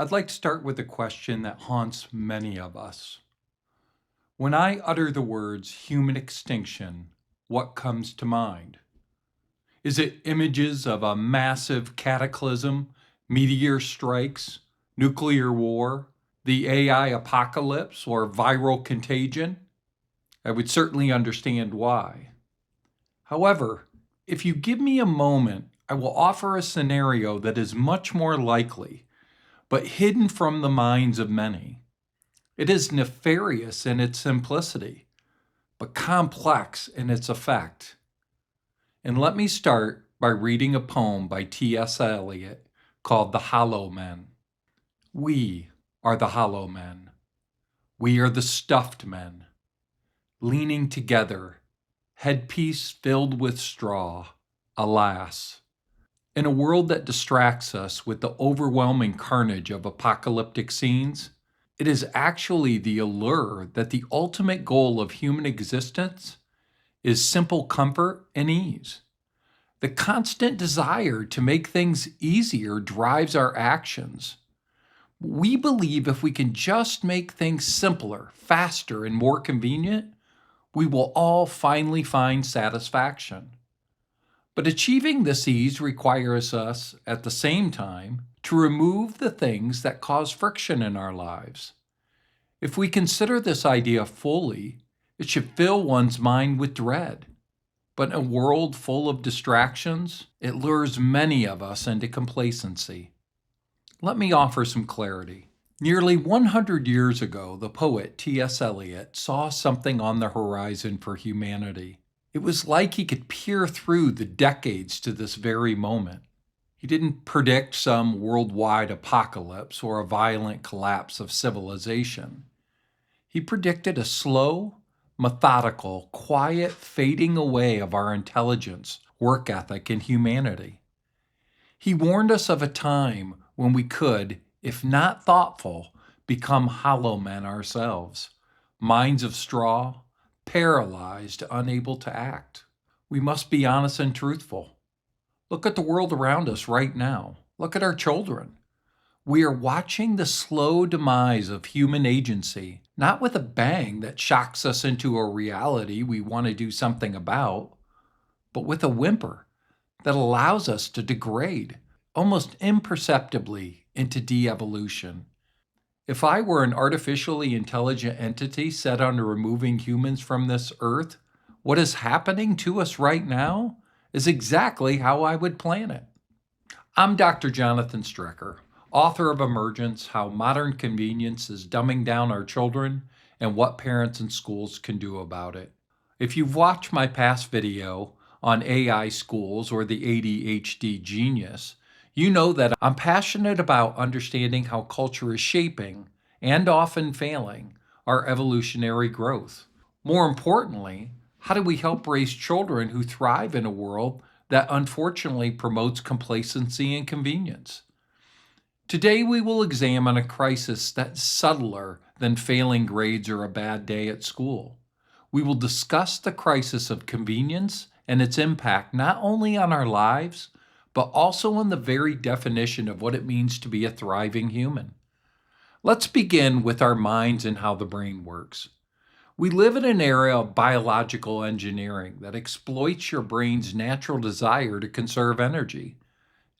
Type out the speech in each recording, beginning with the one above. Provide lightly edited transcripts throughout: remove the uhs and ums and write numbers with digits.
I'd like to start with a question that haunts many of us. When I utter the words human extinction, what comes to mind? Is it images of a massive cataclysm, meteor strikes, nuclear war, the AI apocalypse, or viral contagion? I would certainly understand why. However, if you give me a moment, I will offer a scenario that is much more likely, but hidden from the minds of many. It is nefarious in its simplicity, but complex in its effect. And let me start by reading a poem by T.S. Eliot called The Hollow Men. We are the hollow men. We are the stuffed men, leaning together, headpiece filled with straw, alas. In a world that distracts us with the overwhelming carnage of apocalyptic scenes, it is actually the allure that the ultimate goal of human existence is simple comfort and ease. The constant desire to make things easier drives our actions. We believe if we can just make things simpler, faster, and more convenient, we will all finally find satisfaction. But achieving this ease requires us, at the same time, to remove the things that cause friction in our lives. If we consider this idea fully, it should fill one's mind with dread. But in a world full of distractions, it lures many of us into complacency. Let me offer some clarity. Nearly 100 years ago, the poet T.S. Eliot saw something on the horizon for humanity. It was like he could peer through the decades to this very moment. He didn't predict some worldwide apocalypse or a violent collapse of civilization. He predicted a slow, methodical, quiet fading away of our intelligence, work ethic, and humanity. He warned us of a time when we could, if not thoughtful, become hollow men ourselves, minds of straw, paralyzed, unable to act. We must be honest and truthful. Look at the world around us right now. Look at our children. We are watching the slow demise of human agency, not with a bang that shocks us into a reality we want to do something about, but with a whimper that allows us to degrade almost imperceptibly into de-evolution. If I were an artificially intelligent entity set on removing humans from this earth, what is happening to us right now is exactly how I would plan it. I'm Dr. Jonathan Strecker, author of Emergence: How Modern Convenience is Dumbing Down Our Children and What Parents and Schools Can Do About It. If you've watched my past video on AI schools or the ADHD genius, you know that I'm passionate about understanding how culture is shaping, and often failing, our evolutionary growth. More importantly, how do we help raise children who thrive in a world that unfortunately promotes complacency and convenience? Today we will examine a crisis that's subtler than failing grades or a bad day at school. We will discuss the crisis of convenience and its impact not only on our lives, but also on the very definition of what it means to be a thriving human. Let's begin with our minds and how the brain works. We live in an era of biological engineering that exploits your brain's natural desire to conserve energy.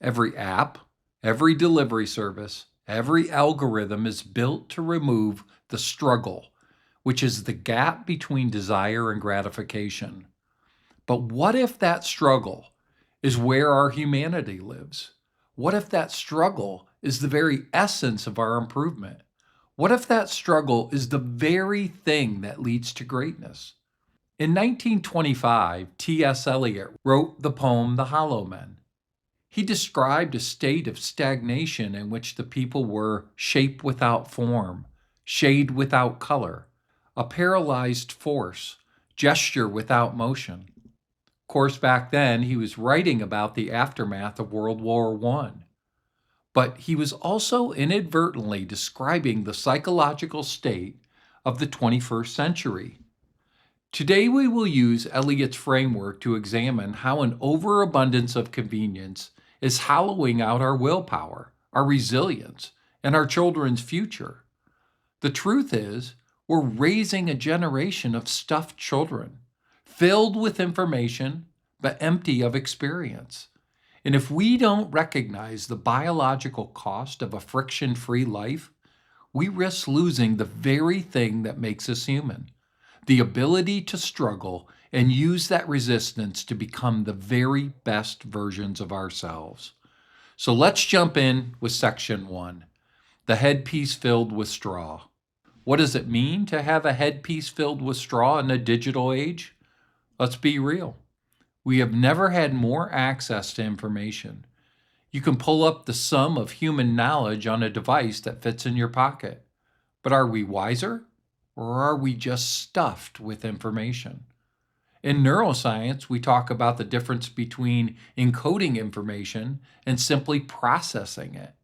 Every app, every delivery service, every algorithm is built to remove the struggle, which is the gap between desire and gratification. But what if that struggle is where our humanity lives? What if that struggle is the very essence of our improvement? What if that struggle is the very thing that leads to greatness? In 1925, T.S. Eliot wrote the poem The Hollow Men. He described a state of stagnation in which the people were shape without form, shade without color, a paralyzed force, gesture without motion. Of course, back then, he was writing about the aftermath of World War I. But he was also inadvertently describing the psychological state of the 21st century. Today, we will use Eliot's framework to examine how an overabundance of convenience is hollowing out our willpower, our resilience, and our children's future. The truth is, we're raising a generation of stuffed children, filled with information, but empty of experience. And if we don't recognize the biological cost of a friction-free life, we risk losing the very thing that makes us human, the ability to struggle and use that resistance to become the very best versions of ourselves. So let's jump in with section 1, the headpiece filled with straw. What does it mean to have a headpiece filled with straw in a digital age? Let's be real. We have never had more access to information. You can pull up the sum of human knowledge on a device that fits in your pocket. But are we wiser, or are we just stuffed with information? In neuroscience, we talk about the difference between encoding information and simply processing it.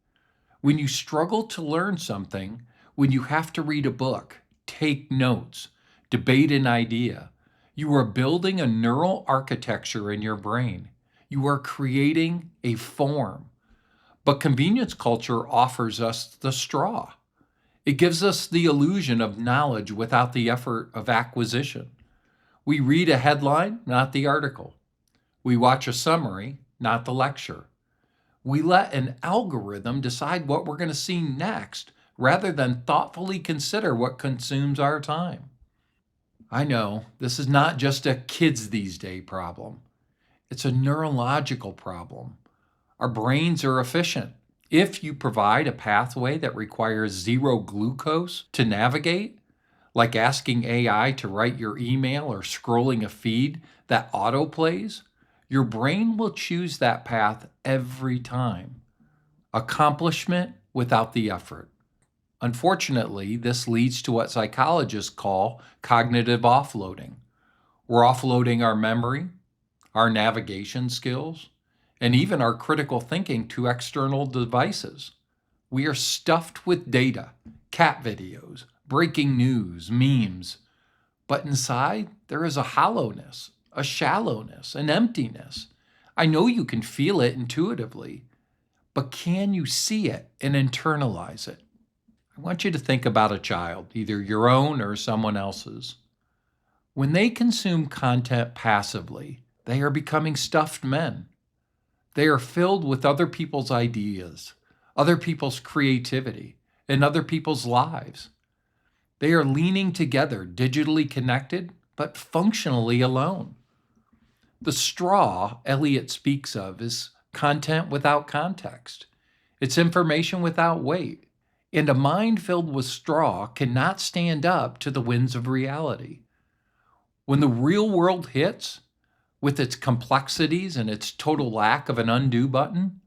When you struggle to learn something, when you have to read a book, take notes, debate an idea, you are building a neural architecture in your brain. You are creating a form. But convenience culture offers us the straw. It gives us the illusion of knowledge without the effort of acquisition. We read a headline, not the article. We watch a summary, not the lecture. We let an algorithm decide what we're going to see next, rather than thoughtfully consider what consumes our time. I know this is not just a kids these days problem. It's a neurological problem. Our brains are efficient. If you provide a pathway that requires zero glucose to navigate, like asking AI to write your email or scrolling a feed that autoplays, your brain will choose that path every time. Accomplishment without the effort. Unfortunately, this leads to what psychologists call cognitive offloading. We're offloading our memory, our navigation skills, and even our critical thinking to external devices. We are stuffed with data, cat videos, breaking news, memes. But inside, there is a hollowness, a shallowness, an emptiness. I know you can feel it intuitively, but can you see it and internalize it? I want you to think about a child, either your own or someone else's. When they consume content passively, they are becoming stuffed men. They are filled with other people's ideas, other people's creativity, and other people's lives. They are leaning together, digitally connected, but functionally alone. The straw Eliot speaks of is content without context. It's information without weight. And a mind filled with straw cannot stand up to the winds of reality. When the real world hits, with its complexities and its total lack of an undo button,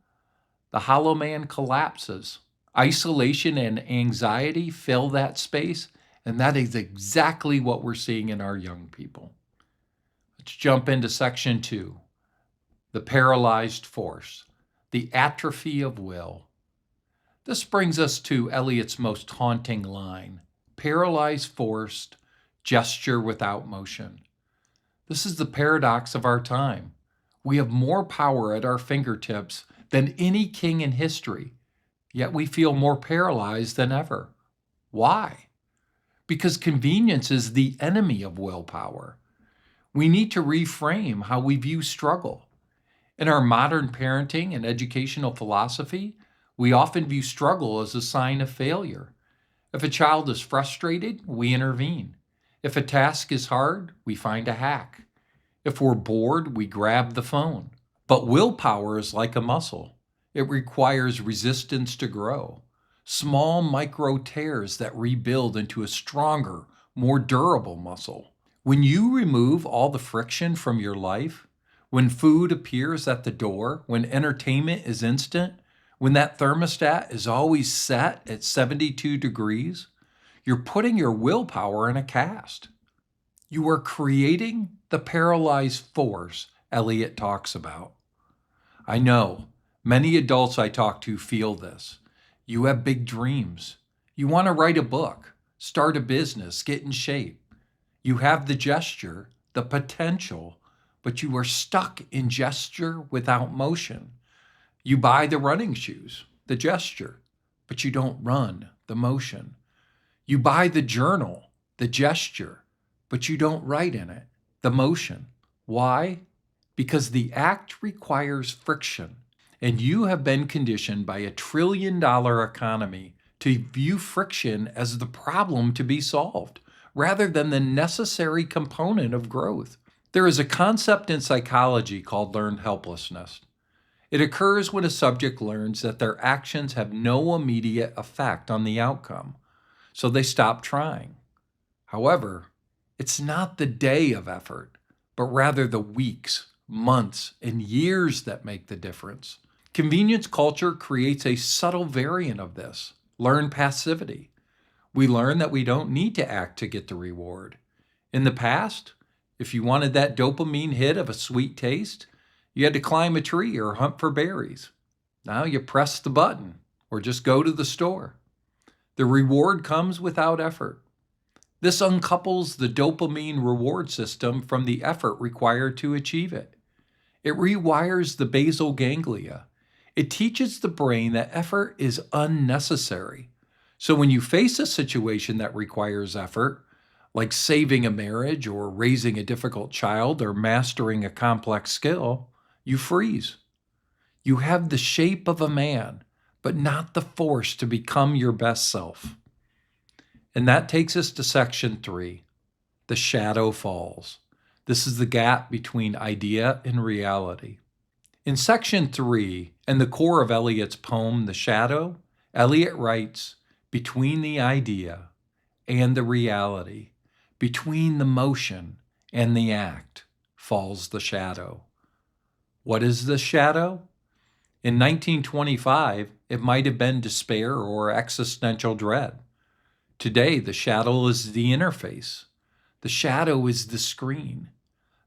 the hollow man collapses. Isolation and anxiety fill that space, and that is exactly what we're seeing in our young people. Let's jump into section 2, the paralyzed force, the atrophy of will. This brings us to Eliot's most haunting line, paralyzed force, gesture without motion. This is the paradox of our time. We have more power at our fingertips than any king in history, yet we feel more paralyzed than ever. Why? Because convenience is the enemy of willpower. We need to reframe how we view struggle. In our modern parenting and educational philosophy, we often view struggle as a sign of failure. If a child is frustrated, we intervene. If a task is hard, we find a hack. If we're bored, we grab the phone. But willpower is like a muscle. It requires resistance to grow. Small micro tears that rebuild into a stronger, more durable muscle. When you remove all the friction from your life, when food appears at the door, when entertainment is instant, when that thermostat is always set at 72 degrees, you're putting your willpower in a cast. You are creating the paralyzed force Eliot talks about. I know many adults I talk to feel this. You have big dreams. You want to write a book, start a business, get in shape. You have the gesture, the potential, but you are stuck in gesture without motion. You buy the running shoes, the gesture, but you don't run, the motion. You buy the journal, the gesture, but you don't write in it, the motion. Why? Because the act requires friction, and you have been conditioned by a $1 trillion economy to view friction as the problem to be solved, rather than the necessary component of growth. There is a concept in psychology called learned helplessness. It occurs when a subject learns that their actions have no immediate effect on the outcome, so they stop trying. However, it's not the day of effort, but rather the weeks, months, and years that make the difference. Convenience culture creates a subtle variant of this, learned passivity. We learn that we don't need to act to get the reward. In the past, if you wanted that dopamine hit of a sweet taste, you had to climb a tree or hunt for berries. Now you press the button or just go to the store. The reward comes without effort. This uncouples the dopamine reward system from the effort required to achieve it. It rewires the basal ganglia. It teaches the brain that effort is unnecessary. So when you face a situation that requires effort, like saving a marriage or raising a difficult child or mastering a complex skill, you freeze. You have the shape of a man, but not the force to become your best self. And that takes us to section 3, the shadow falls. This is the gap between idea and reality. In section 3, and the core of Eliot's poem, The Shadow, Eliot writes, between the idea and the reality, between the motion and the act, falls the shadow. What is the shadow? In 1925, it might have been despair or existential dread. Today, the shadow is the interface. The shadow is the screen.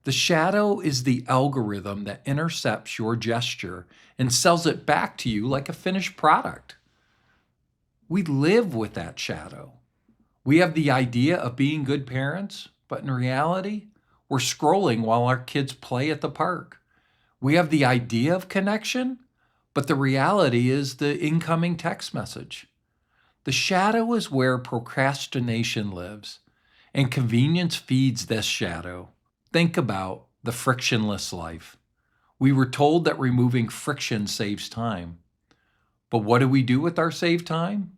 The shadow is the algorithm that intercepts your gesture and sells it back to you like a finished product. We live with that shadow. We have the idea of being good parents, but in reality, we're scrolling while our kids play at the park. We have the idea of connection, but the reality is the incoming text message. The shadow is where procrastination lives, and convenience feeds this shadow. Think about the frictionless life. We were told that removing friction saves time. But what do we do with our saved time?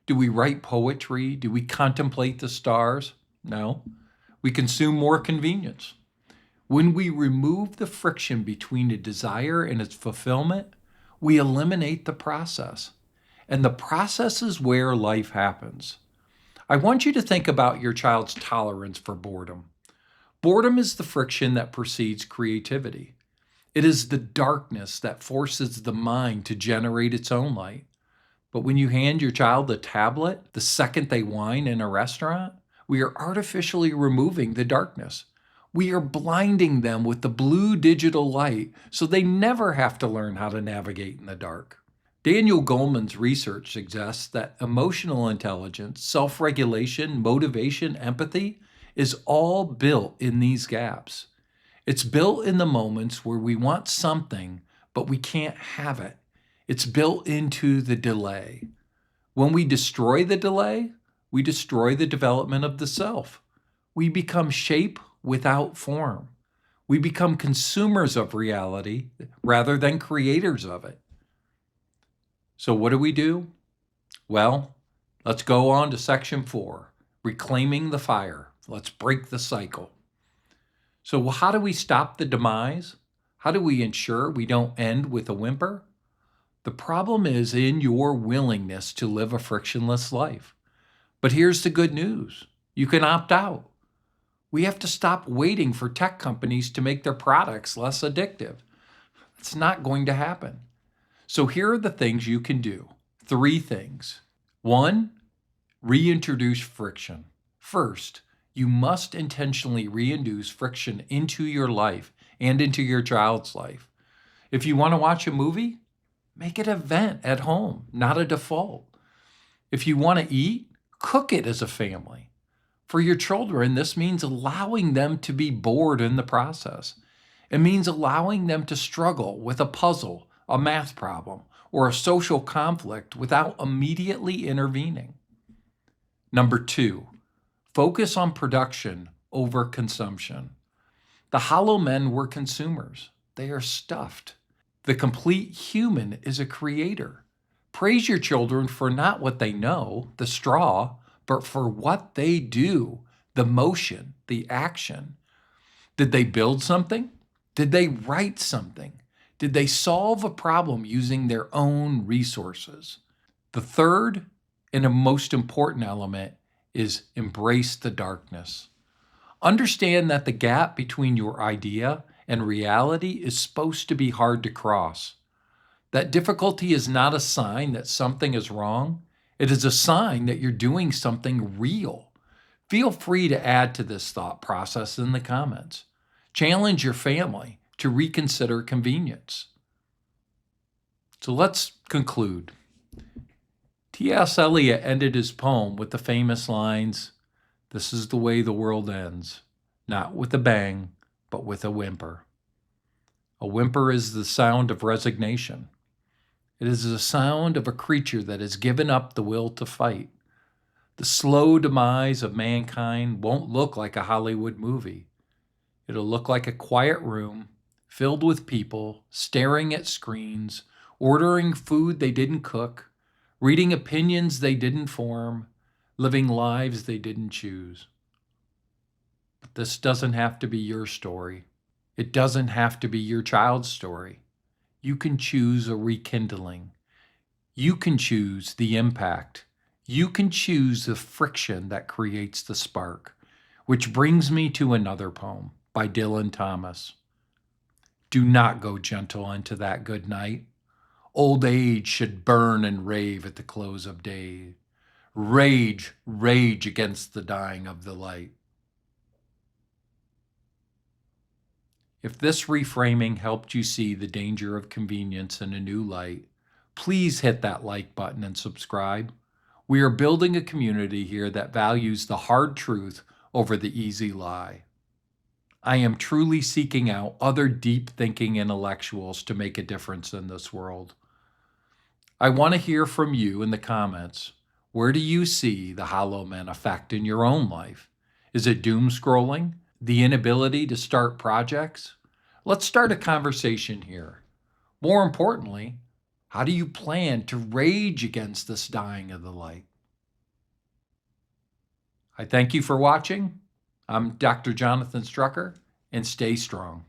Do we write poetry? Do we contemplate the stars? No. We consume more convenience. When we remove the friction between a desire and its fulfillment, we eliminate the process. And the process is where life happens. I want you to think about your child's tolerance for boredom. Boredom is the friction that precedes creativity. It is the darkness that forces the mind to generate its own light. But when you hand your child a tablet the second they whine in a restaurant, we are artificially removing the darkness. We are blinding them with the blue digital light so they never have to learn how to navigate in the dark. Daniel Goleman's research suggests that emotional intelligence, self-regulation, motivation, empathy is all built in these gaps. It's built in the moments where we want something, but we can't have it. It's built into the delay. When we destroy the delay, we destroy the development of the self. We become shape without form. We become consumers of reality rather than creators of it. So what do? Well, let's go on to section 4, reclaiming the fire. Let's break the cycle. So how do we stop the demise? How do we ensure we don't end with a whimper? The problem is in your willingness to live a frictionless life. But here's the good news. You can opt out. We have to stop waiting for tech companies to make their products less addictive. It's not going to happen. So here are the things you can do. 3 things. 1, reintroduce friction. First, you must intentionally reintroduce friction into your life and into your child's life. If you want to watch a movie, make it an event at home, not a default. If you want to eat, cook it as a family. For your children, this means allowing them to be bored in the process. It means allowing them to struggle with a puzzle, a math problem, or a social conflict without immediately intervening. Number 2, focus on production over consumption. The hollow men were consumers. They are stuffed. The complete human is a creator. Praise your children for not what they know, the straw, but for what they do, the motion, the action. Did they build something? Did they write something? Did they solve a problem using their own resources? The third and a most important element is embrace the darkness. Understand that the gap between your idea and reality is supposed to be hard to cross. That difficulty is not a sign that something is wrong. It is a sign that you're doing something real. Feel free to add to this thought process in the comments. Challenge your family to reconsider convenience. So let's conclude. T.S. Eliot ended his poem with the famous lines, "This is the way the world ends, not with a bang, but with a whimper." A whimper is the sound of resignation. It is the sound of a creature that has given up the will to fight. The slow demise of mankind won't look like a Hollywood movie. It'll look like a quiet room filled with people staring at screens, ordering food they didn't cook, reading opinions they didn't form, living lives they didn't choose. But this doesn't have to be your story. It doesn't have to be your child's story. You can choose a rekindling. You can choose the impact. You can choose the friction that creates the spark. Which brings me to another poem by Dylan Thomas. Do not go gentle into that good night. Old age should burn and rave at the close of day. Rage, rage against the dying of the light. If this reframing helped you see the danger of convenience in a new light, please hit that like button and subscribe. We are building a community here that values the hard truth over the easy lie. I am truly seeking out other deep-thinking intellectuals to make a difference in this world. I want to hear from you in the comments. Where do you see the hollow men effect in your own life? Is it doom scrolling? The inability to start projects? Let's start a conversation here. More importantly, how do you plan to rage against this dying of the light? I thank you for watching. I'm Dr. Jonathan Strecker, and stay strong.